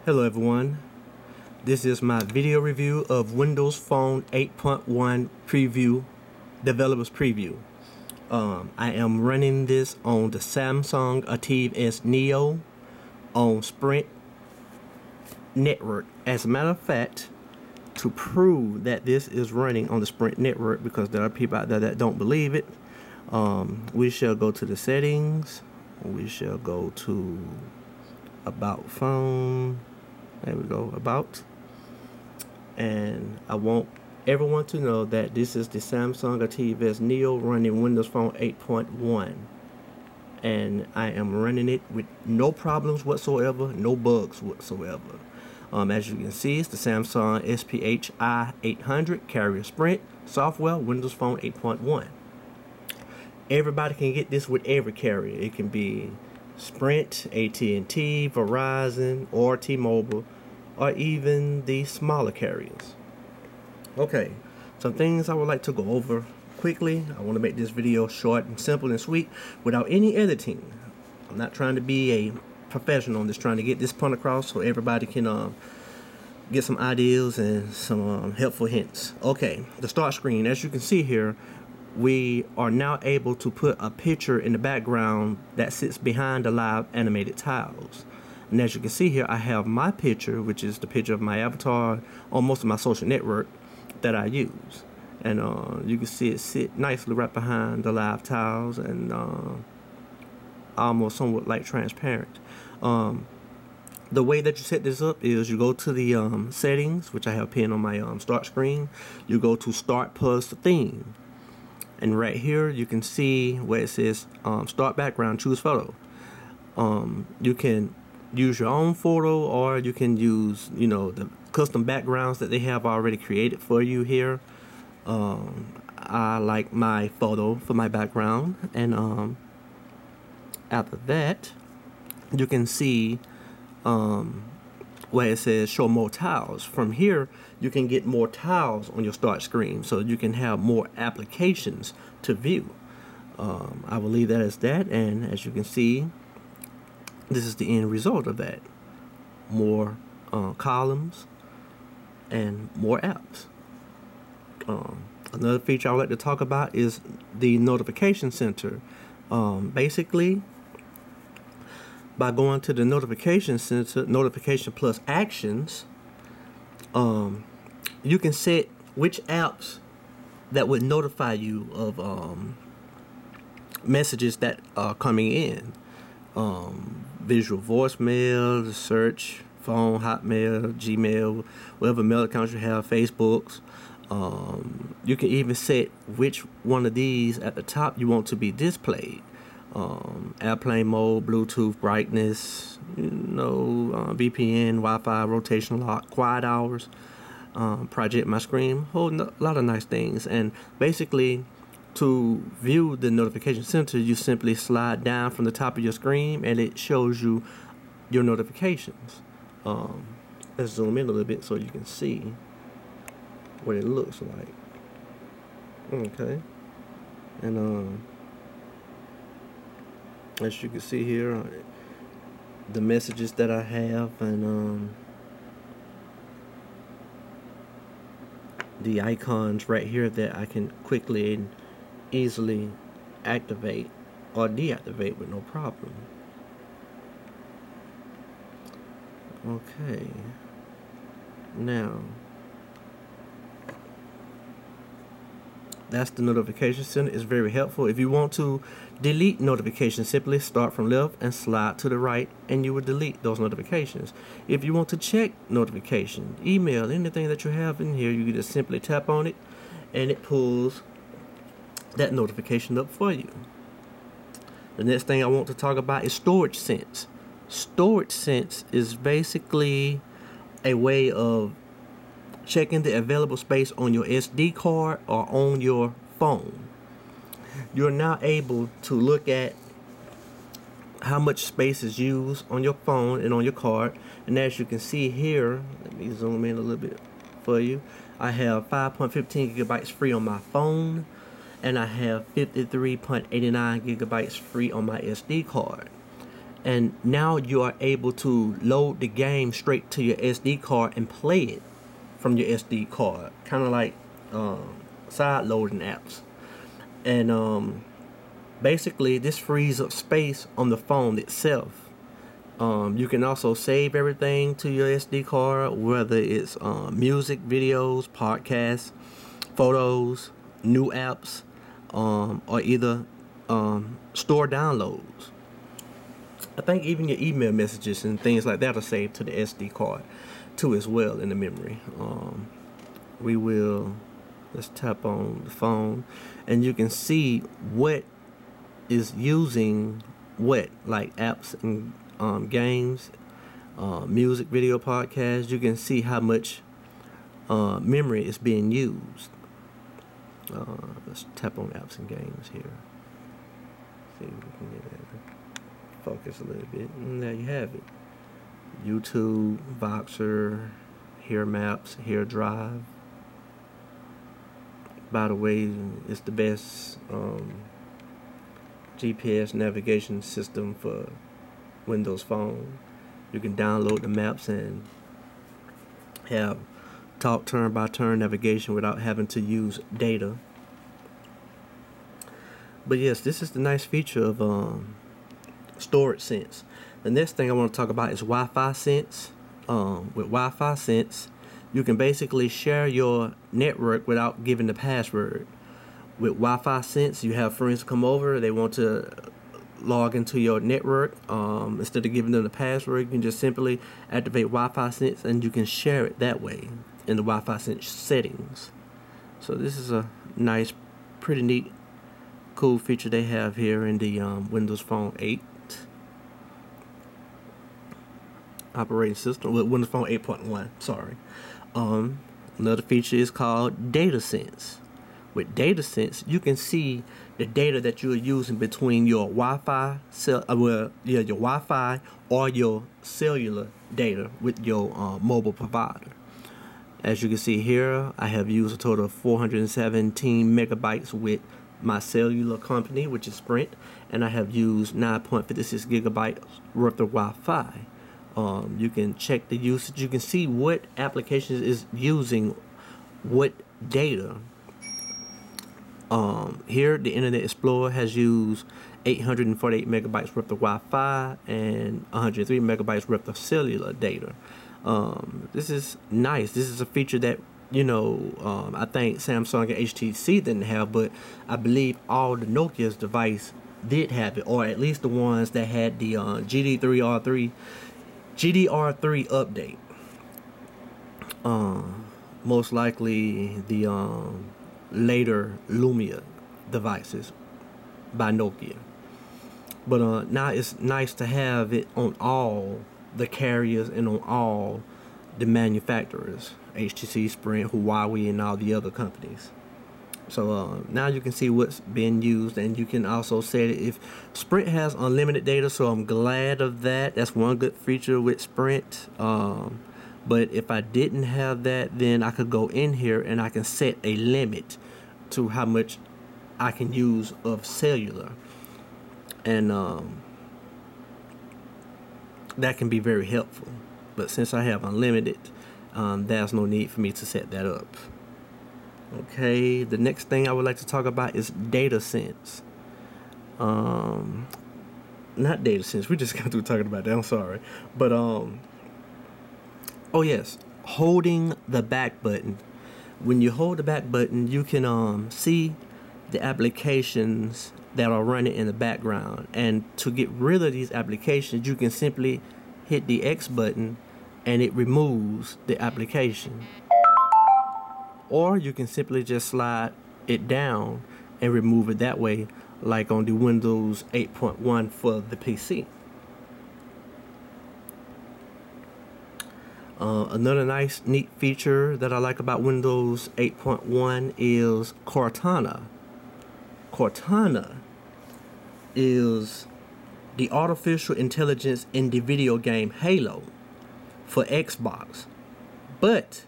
Hello everyone, this is my video review of Windows Phone 8.1 preview, developers preview. I am running this on the Samsung Ativ S Neo on Sprint network. As a matter of fact, to prove that this is running on the Sprint network, because there are people out there that don't believe it, we shall go to the settings. We shall go to about phone. There we go, about. And I want everyone to know that this is the Samsung Ativ S Neo running Windows Phone 8.1. And I am running it with no problems whatsoever, no bugs whatsoever. As you can see, it's the Samsung SPHI 800 Carrier Sprint software, Windows Phone 8.1. Everybody can get this with every carrier. It can be Sprint, AT&T, Verizon, or T-Mobile, or even the smaller carriers. Okay, some things I would like to go over quickly. I want to make this video short and simple and sweet without any editing. I'm not trying to be a professional. I'm just trying to get this point across so everybody can get some ideas and some helpful hints. Okay, the start screen. As you can see here, we are now able to put a picture in the background that sits behind the live animated tiles. And as you can see here, I have my picture, which is the picture of my avatar on most of my social network that I use. And you can see it sit nicely right behind the live tiles and almost somewhat like transparent. The way that you set this up is you go to the settings, which I have pinned on my start screen. You go to Start plus Theme. And right here you can see where it says start background, choose photo. You can use your own photo, or you can use, the custom backgrounds that they have already created for you here. I like my photo for my background, and after that you can see where it says show more tiles. From here you can get more tiles on your start screen, so you can have more applications to view. I will leave that as that, and as you can see, this is the end result of that. More columns and more apps. Another feature I would like to talk about is the notification center. Basically, by going to the notification center, notification plus actions, you can set which apps that would notify you of messages that are coming in. Visual voicemail, search, phone, Hotmail, Gmail, whatever mail accounts you have, Facebooks. You can even set which one of these at the top you want to be displayed. Airplane mode, Bluetooth, brightness, VPN, Wi-Fi, rotation lock, quiet hours, project my screen, whole lot of nice things. And basically, to view the notification center, you simply slide down from the top of your screen and it shows you your notifications. Let's zoom in a little bit so you can see what it looks like. Okay, and as you can see here, the messages that I have, and the icons right here that I can quickly and easily activate or deactivate with no problem. Okay, now that's the notification center. It's very helpful. If you want to delete notifications, simply start from left and slide to the right, and you will delete those notifications. If you want to check notifications, email, anything that you have in here, you can just simply tap on it and it pulls that notification up for you. The next thing I want to talk about is storage sense. Storage sense is basically a way of checking the available space on your SD card or on your phone. You're now able to look at how much space is used on your phone and on your card. And as you can see here, let me zoom in a little bit for you. I have 5.15 gigabytes free on my phone, and I have 53.89 gigabytes free on my SD card. and now you are able to load the game straight to your SD card and play it from your SD card, kind of like side loading apps. And basically this frees up space on the phone itself. You can also save everything to your SD card, whether it's music, videos, podcasts, photos, new apps, or either store downloads. I think even your email messages and things like that are saved to the SD card too as well in the memory. Let's tap on the phone and you can see what is using what, like apps and games, music, video, podcasts. You can see how much memory is being used. Let's tap on apps and games here. See if we can get that focus a little bit. And there you have it. YouTube, Voxer, Here Maps, Here Drive. By the way, it's the best GPS navigation system for Windows Phone. You can download the maps and have talk turn by turn navigation without having to use data. But yes, this is the nice feature of storage sense. The next thing I want to talk about is Wi-Fi sense. With Wi-Fi sense, you can basically share your network without giving the password. With Wi-Fi sense, you have friends come over, they want to log into your network. Instead of giving them the password, you can just simply activate Wi-Fi sense and you can share it that way in the Wi-Fi sense settings. So this is a nice, pretty neat, cool feature they have here in the Windows Phone 8 operating system, with Windows Phone 8.1, sorry. Another feature is called Data Sense. With Data Sense, you can see the data that you're using between your Wi-Fi, your Wi-Fi or your cellular data with your mobile provider. As you can see here, I have used a total of 417 megabytes with my cellular company, which is Sprint, and I have used 9.56 gigabytes worth of Wi-Fi. You can check the usage. You can see what applications is using what data. Here, the Internet Explorer has used 848 megabytes worth of Wi-Fi and 103 megabytes worth of cellular data. This is nice. This is a feature that, I think Samsung and HTC didn't have, but I believe all the Nokia's device did have it, or at least the ones that had the GDR3 update. Most likely the later Lumia devices by Nokia. But now it's nice to have it on all the carriers and on all the manufacturers, HTC, Sprint, Huawei, and all the other companies. So now you can see what's being used, and you can also set it if Sprint has unlimited data, so I'm glad of that. That's one good feature with Sprint. But if I didn't have that, then I could go in here and I can set a limit to how much I can use of cellular. And that can be very helpful. But since I have unlimited, there's no need for me to set that up. Okay, the next thing I would like to talk about is Data Sense. Not Data Sense, we just got through talking about that, I'm sorry. But, oh yes, holding the back button. When you hold the back button, you can see the applications that are running in the background. And to get rid of these applications, you can simply hit the X button and it removes the application. Or you can simply just slide it down and remove it that way, like on the Windows 8.1 for the PC. Another nice, neat feature that I like about Windows 8.1 is Cortana. Cortana is the artificial intelligence in the video game Halo for Xbox. But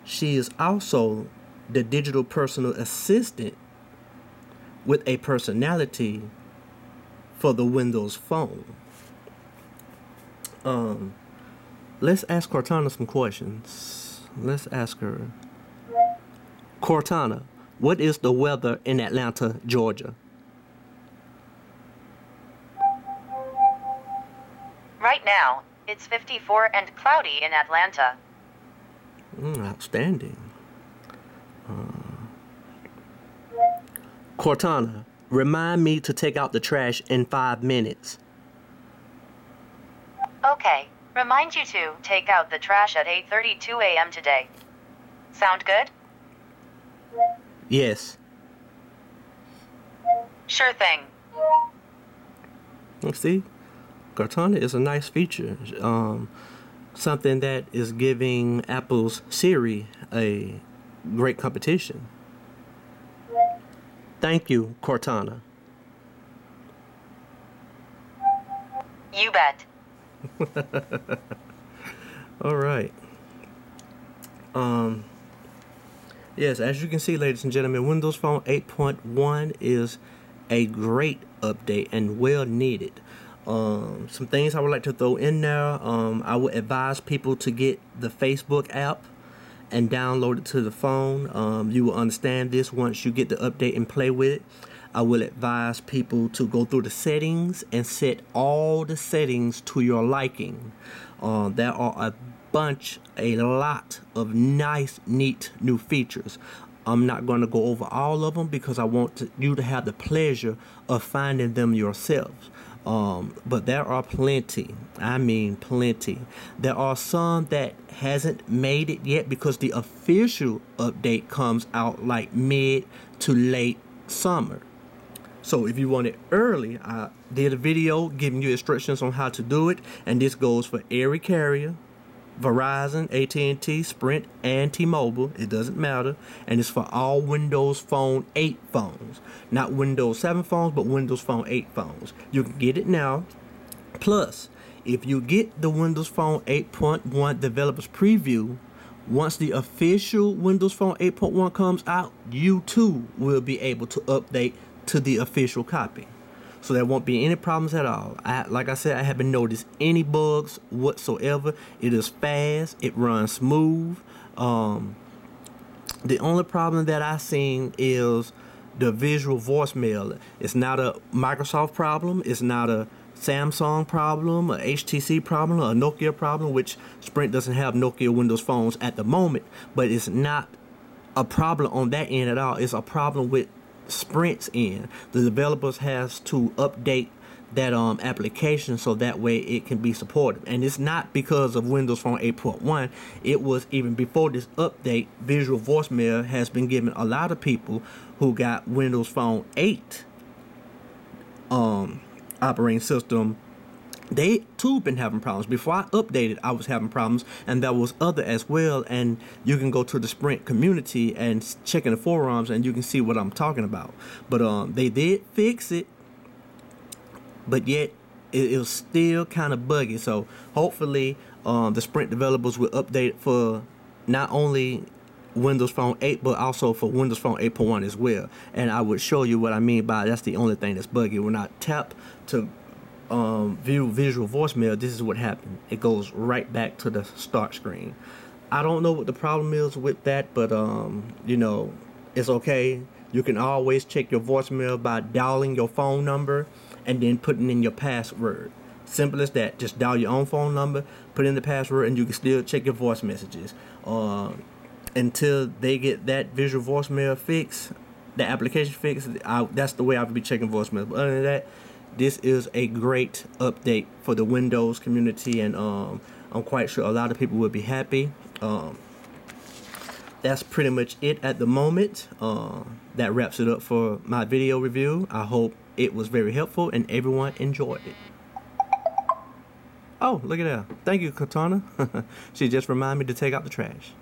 she is also the digital personal assistant with a personality for the Windows Phone. Let's ask Cortana some questions. Let's ask her. Cortana, what is the weather in Atlanta, Georgia? Right now, it's 54 and cloudy in Atlanta. Outstanding. Cortana, remind me to take out the trash in 5 minutes. Okay, remind you to take out the trash at 8:32 a.m. today. Sound good? Yes. Sure thing. See, Cortana is a nice feature. Something that is giving Apple's Siri a great competition. Thank you, Cortana. You bet. All right. Yes, as you can see, ladies and gentlemen, Windows Phone 8.1 is a great update and well needed. Some things I would like to throw in there. I would advise people to get the Facebook app and download it to the phone. You will understand this once you get the update and play with it. I will advise people to go through the settings and set all the settings to your liking. There are a lot of nice, neat new features. I'm not going to go over all of them because I want you to have the pleasure of finding them yourselves. But there are plenty. I mean plenty. There are some that hasn't made it yet because the official update comes out like mid to late summer. So if you want it early, I did a video giving you instructions on how to do it, and this goes for every carrier. Verizon, AT&T, Sprint, and T-Mobile. It doesn't matter. And it's for all Windows Phone 8 phones. Not Windows 7 phones, but Windows Phone 8 phones. You can get it now. Plus, if you get the Windows Phone 8.1 Developers Preview, once the official Windows Phone 8.1 comes out, you too will be able to update to the official copy. So there won't be any problems at all. Like I said, I haven't noticed any bugs whatsoever. It is fast. It runs smooth. The only problem that I've seen is the visual voicemail. It's not a Microsoft problem. It's not a Samsung problem, a HTC problem, or a Nokia problem, which Sprint doesn't have Nokia Windows phones at the moment. But it's not a problem on that end at all. It's a problem with Sprint's end. The developers has to update that application so that way it can be supported, and it's not because of Windows Phone 8.1. It was even before this update. Visual voicemail has been given a lot of people who got Windows Phone 8 operating system. They too been having problems. Before I updated, I was having problems, and there was other as well. And you can go to the Sprint community and check in the forums, and you can see what I'm talking about. But they did fix it, but yet it was still kind of buggy. So hopefully, the Sprint developers will update it for not only Windows Phone 8, but also for Windows Phone 8.1 as well. And I would show you what I mean by that's the only thing that's buggy. When I tap to view visual voicemail, this is what happened. It goes right back to the start screen. I don't know what the problem is with that, but you know, it's okay. You can always check your voicemail by dialing your phone number and then putting in your password. Simple as that. Just dial your own phone number, put in the password, and you can still check your voice messages. Until they get that visual voicemail fixed, the application fixed, that's the way I would be checking voicemail. But other than that, this is a great update for the Windows community, and I'm quite sure a lot of people will be happy. That's pretty much it at the moment. That wraps it up for my video review. I hope it was very helpful and everyone enjoyed it. Oh, look at that. Thank you, Cortana. She just reminded me to take out the trash.